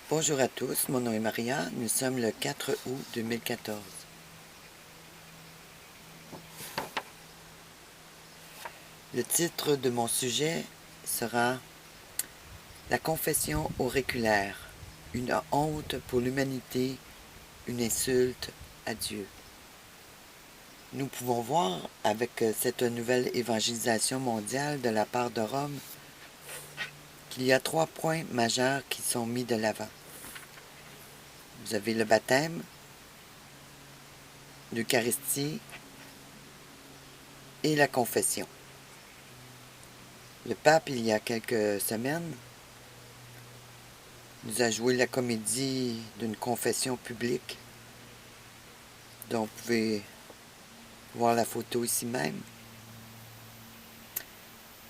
Bonjour à tous, mon nom est Maria, nous sommes le 4 août 2014. Le titre de mon sujet sera « La confession auriculaire, une honte pour l'humanité, une insulte à Dieu ». Nous pouvons voir avec cette nouvelle évangélisation mondiale de la part de Rome qu'il y a 3 points majeurs qui sont mis de l'avant. Vous avez le baptême, l'Eucharistie et la confession. Le pape, il y a quelques semaines, nous a joué la comédie d'une confession publique, dont vous pouvez voir la photo ici même.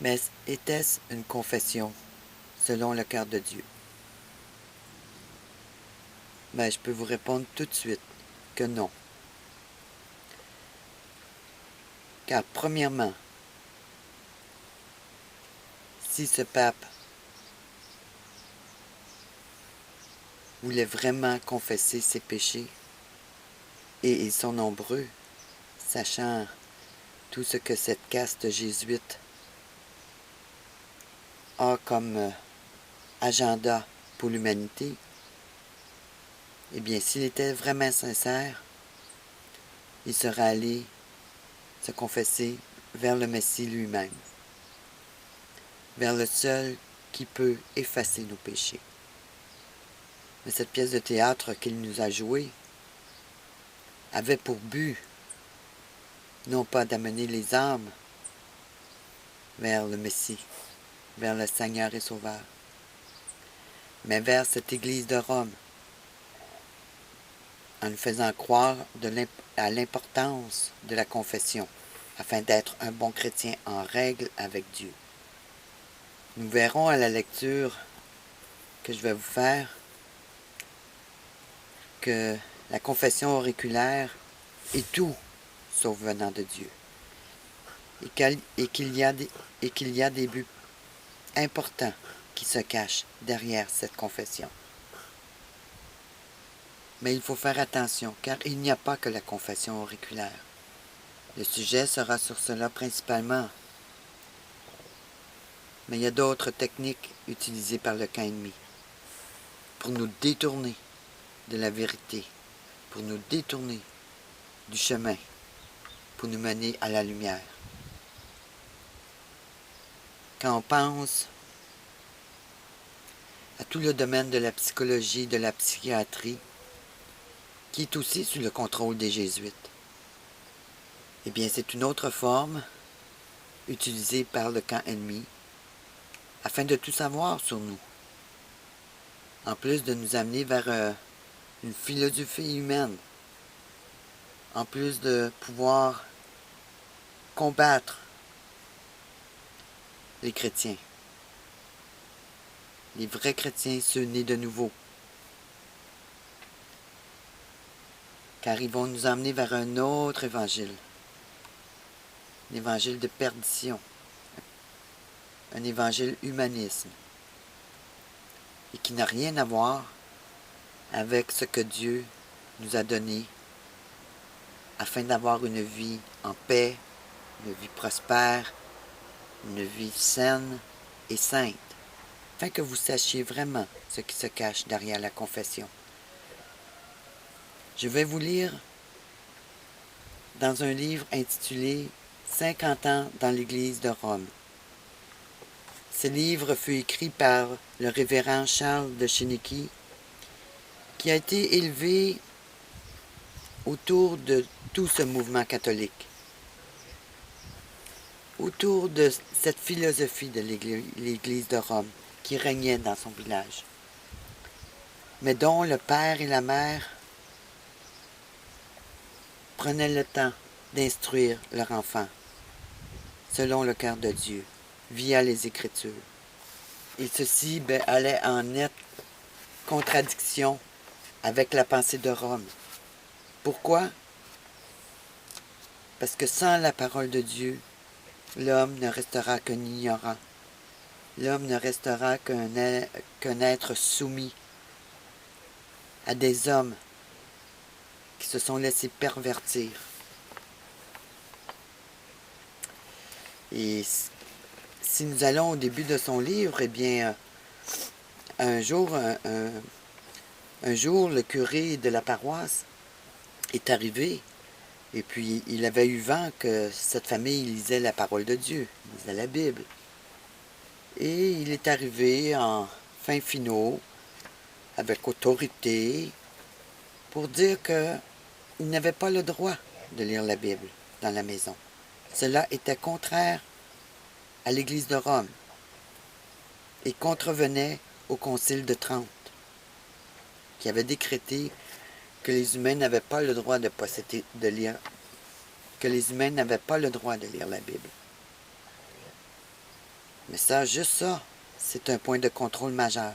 Mais était-ce une confession selon le cœur de Dieu? Mais je peux vous répondre tout de suite que non. Car premièrement, si ce pape voulait vraiment confesser ses péchés, et ils sont nombreux, sachant tout ce que cette caste jésuite a comme agenda pour l'humanité, eh bien, s'il était vraiment sincère, il serait allé se confesser vers le Messie lui-même, vers le seul qui peut effacer nos péchés. Mais cette pièce de théâtre qu'il nous a jouée avait pour but, non pas d'amener les âmes vers le Messie, vers le Seigneur et Sauveur, mais vers cette Église de Rome, en nous faisant croire à l'importance de la confession, afin d'être un bon chrétien en règle avec Dieu. Nous verrons à la lecture que je vais vous faire que la confession auriculaire est tout sauf venant de Dieu, et qu'il y a des buts importants qui se cachent derrière cette confession. Mais il faut faire attention, car il n'y a pas que la confession auriculaire. Le sujet sera sur cela principalement. Mais il y a d'autres techniques utilisées par le camp ennemi pour nous détourner de la vérité, pour nous détourner du chemin, pour nous mener à la lumière. Quand on pense à tout le domaine de la psychologie, de la psychiatrie, qui est aussi sous le contrôle des jésuites, eh bien c'est une autre forme utilisée par le camp ennemi afin de tout savoir sur nous, en plus de nous amener vers une philosophie humaine, en plus de pouvoir combattre les chrétiens, les vrais chrétiens, ceux nés de nouveau, car ils vont nous emmener vers un autre évangile, l'évangile de perdition, un évangile humanisme, et qui n'a rien à voir avec ce que Dieu nous a donné afin d'avoir une vie en paix, une vie prospère, une vie saine et sainte, afin que vous sachiez vraiment ce qui se cache derrière la confession. Je vais vous lire dans un livre intitulé « 50 ans dans l'Église de Rome ». Ce livre fut écrit par le révérend Charles de Chéniky, qui a été élevé autour de tout ce mouvement catholique, autour de cette philosophie de l'Église de Rome qui régnait dans son village, mais dont le père et la mère prenaient le temps d'instruire leur enfant selon le cœur de Dieu, via les Écritures. Et ceci allait en nette contradiction avec la pensée de Rome. Pourquoi? Parce que sans la parole de Dieu, l'homme ne restera qu'un ignorant. L'homme ne restera qu'un être soumis à des hommes qui se sont laissés pervertir. Et si nous allons au début de son livre, eh bien, un jour, le curé de la paroisse est arrivé, et puis il avait eu vent que cette famille lisait la parole de Dieu, lisait la Bible. Et il est arrivé en fin finaux, avec autorité, pour dire qu'il n'avait pas le droit de lire la Bible dans la maison. Cela était contraire à l'Église de Rome et contrevenait au Concile de Trente, qui avait décrété que les humains n'avaient pas le droit de lire, que les humains n'avaient pas le droit de lire la Bible. Mais ça, juste ça, c'est un point de contrôle majeur,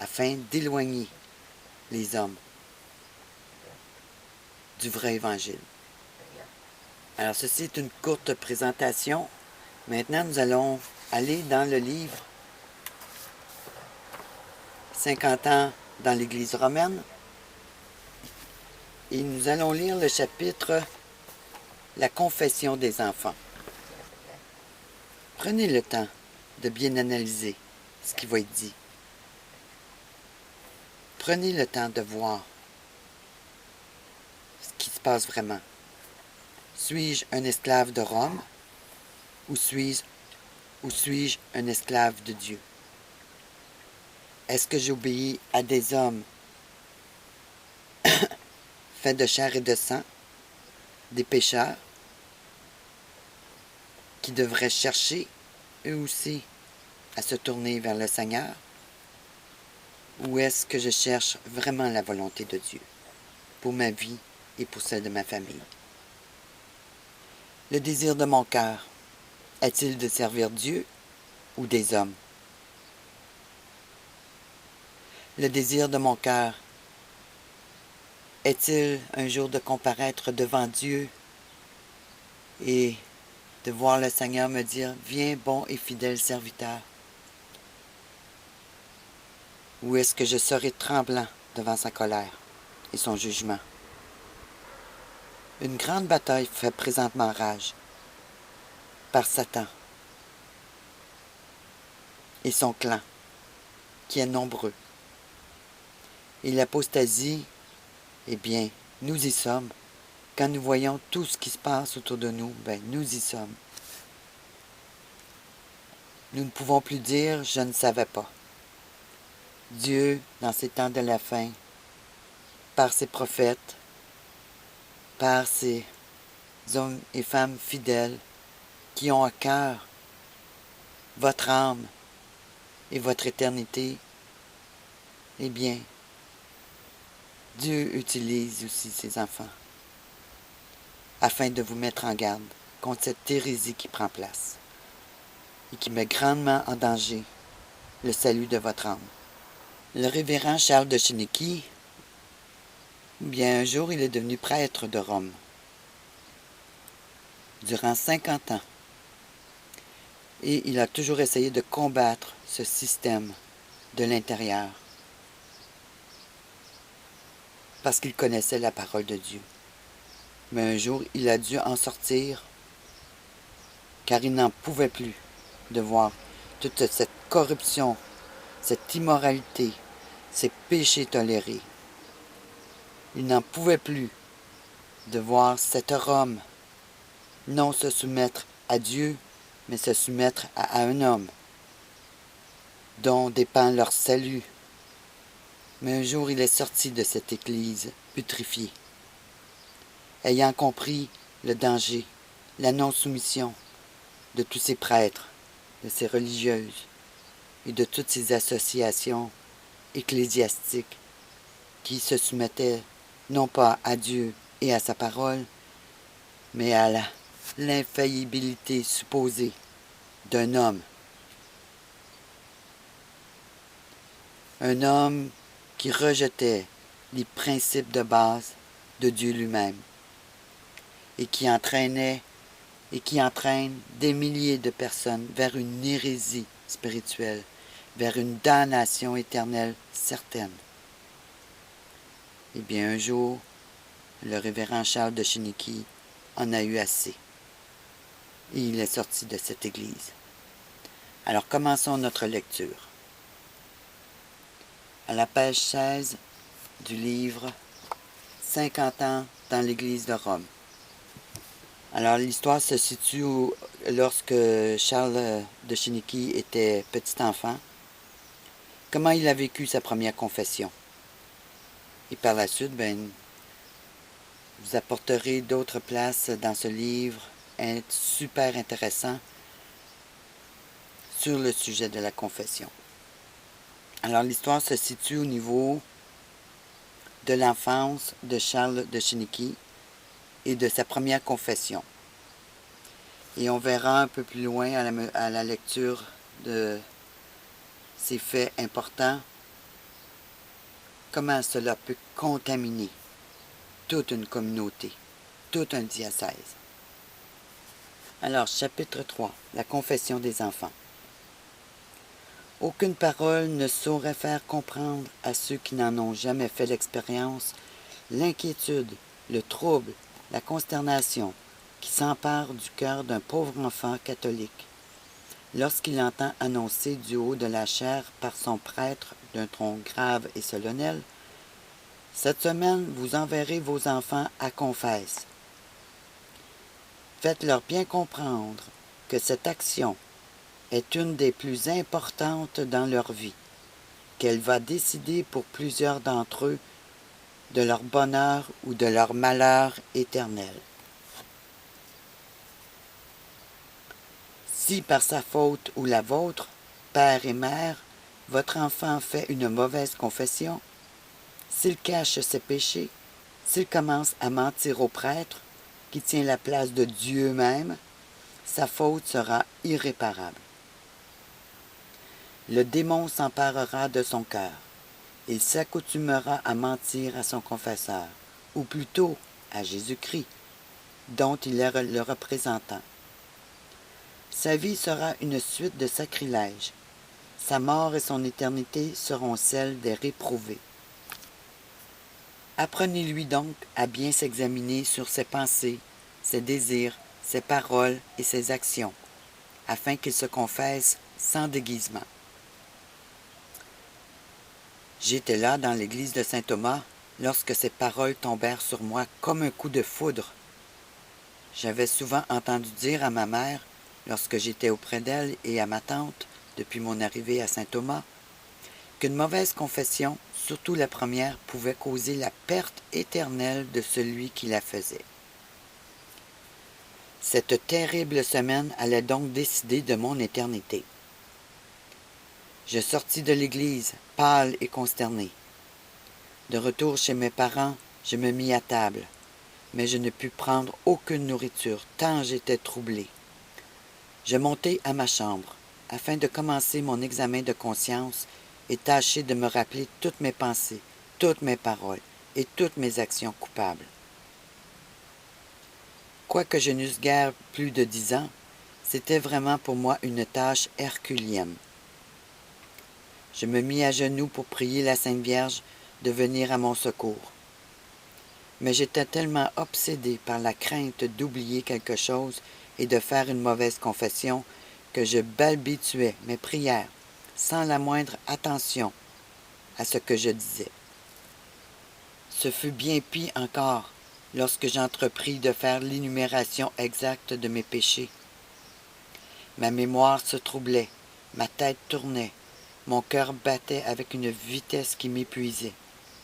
afin d'éloigner les hommes du vrai évangile. Alors, ceci est une courte présentation. Maintenant, nous allons aller dans le livre 50 ans dans l'Église romaine et nous allons lire le chapitre La confession des enfants. Prenez le temps de bien analyser ce qui va être dit. Prenez le temps de voir ce qui se passe vraiment. Suis-je un esclave de Rome ou suis-je un esclave de Dieu? Est-ce que j'obéis à des hommes faits de chair et de sang, des pécheurs, qui devraient chercher, eux aussi, à se tourner vers le Seigneur? Ou est-ce que je cherche vraiment la volonté de Dieu pour ma vie et pour celle de ma famille? Le désir de mon cœur est-il de servir Dieu ou des hommes? Le désir de mon cœur est-il un jour de comparaître devant Dieu et de voir le Seigneur me dire « Viens, bon et fidèle serviteur » ou est-ce que je serai tremblant devant sa colère et son jugement? Une grande bataille fait présentement rage par Satan et son clan, qui est nombreux. Et l'apostasie, eh bien, nous y sommes. Quand nous voyons tout ce qui se passe autour de nous, nous y sommes. Nous ne pouvons plus dire « je ne savais pas ». Dieu, dans ces temps de la fin, par ses prophètes, par ces hommes et femmes fidèles qui ont à cœur votre âme et votre éternité, eh bien, Dieu utilise aussi ses enfants afin de vous mettre en garde contre cette hérésie qui prend place et qui met grandement en danger le salut de votre âme. Le révérend Charles de Chénicky, bien un jour il est devenu prêtre de Rome durant 50 ans et il a toujours essayé de combattre ce système de l'intérieur parce qu'il connaissait la parole de Dieu. Mais un jour, il a dû en sortir car il n'en pouvait plus de voir toute cette corruption, cette immoralité, ces péchés tolérés. Il n'en pouvait plus de voir cet Rome non se soumettre à Dieu, mais se soumettre à un homme dont dépend leur salut. Mais un jour, il est sorti de cette église putrifiée, ayant compris le danger, la non-soumission de tous ces prêtres, de ces religieuses et de toutes ces associations ecclésiastiques qui se soumettaient non pas à Dieu et à sa parole, mais à l'infaillibilité supposée d'un homme. Un homme qui rejetait les principes de base de Dieu lui-même et qui entraîne des milliers de personnes vers une hérésie spirituelle, vers une damnation éternelle certaine. Eh bien, un jour, le révérend Charles de Chéniky en a eu assez. Et il est sorti de cette église. Alors commençons notre lecture. À la page 16 du livre 50 ans dans l'église de Rome. Alors l'histoire se situe lorsque Charles de Chéniky était petit enfant. Comment il a vécu sa première confession. Et par la suite, vous apporterez d'autres places dans ce livre super intéressant sur le sujet de la confession. Alors l'histoire se situe au niveau de l'enfance de Charles de Chéniky et de sa première confession. Et on verra un peu plus loin à la lecture de ces faits importants comment cela peut contaminer toute une communauté, tout un diocèse. Alors, chapitre 3, la confession des enfants. Aucune parole ne saurait faire comprendre à ceux qui n'en ont jamais fait l'expérience l'inquiétude, le trouble, la consternation qui s'empare du cœur d'un pauvre enfant catholique lorsqu'il entend annoncer du haut de la chaire par son prêtre d'un ton grave et solennel « Cette semaine, vous enverrez vos enfants à confesse. Faites-leur bien comprendre que cette action est une des plus importantes dans leur vie, qu'elle va décider pour plusieurs d'entre eux de leur bonheur ou de leur malheur éternel. Si par sa faute ou la vôtre, père et mère, votre enfant fait une mauvaise confession, s'il cache ses péchés, s'il commence à mentir au prêtre, qui tient la place de Dieu même, sa faute sera irréparable. Le démon s'emparera de son cœur. Il s'accoutumera à mentir à son confesseur, ou plutôt à Jésus-Christ, dont il est le représentant. Sa vie sera une suite de sacrilèges. Sa mort et son éternité seront celles des réprouvés. Apprenez-lui donc à bien s'examiner sur ses pensées, ses désirs, ses paroles et ses actions, afin qu'il se confesse sans déguisement. J'étais là dans l'église de Saint-Thomas lorsque ces paroles tombèrent sur moi comme un coup de foudre. J'avais souvent entendu dire à ma mère, lorsque j'étais auprès d'elle, et à ma tante, depuis mon arrivée à Saint-Thomas, qu'une mauvaise confession, surtout la première, pouvait causer la perte éternelle de celui qui la faisait. Cette terrible semaine allait donc décider de mon éternité. Je sortis de l'église, pâle et consterné. De retour chez mes parents, je me mis à table, mais je ne pus prendre aucune nourriture, tant j'étais troublé. Je montai à ma chambre, afin de commencer mon examen de conscience et tâcher de me rappeler toutes mes pensées, toutes mes paroles et toutes mes actions coupables. Quoique je n'eusse guère plus de 10 ans, c'était vraiment pour moi une tâche herculienne. Je me mis à genoux pour prier la Sainte Vierge de venir à mon secours. Mais j'étais tellement obsédé par la crainte d'oublier quelque chose et de faire une mauvaise confession que je balbutiais mes prières sans la moindre attention à ce que je disais. Ce fut bien pis encore lorsque j'entrepris de faire l'énumération exacte de mes péchés. Ma mémoire se troublait, ma tête tournait, mon cœur battait avec une vitesse qui m'épuisait.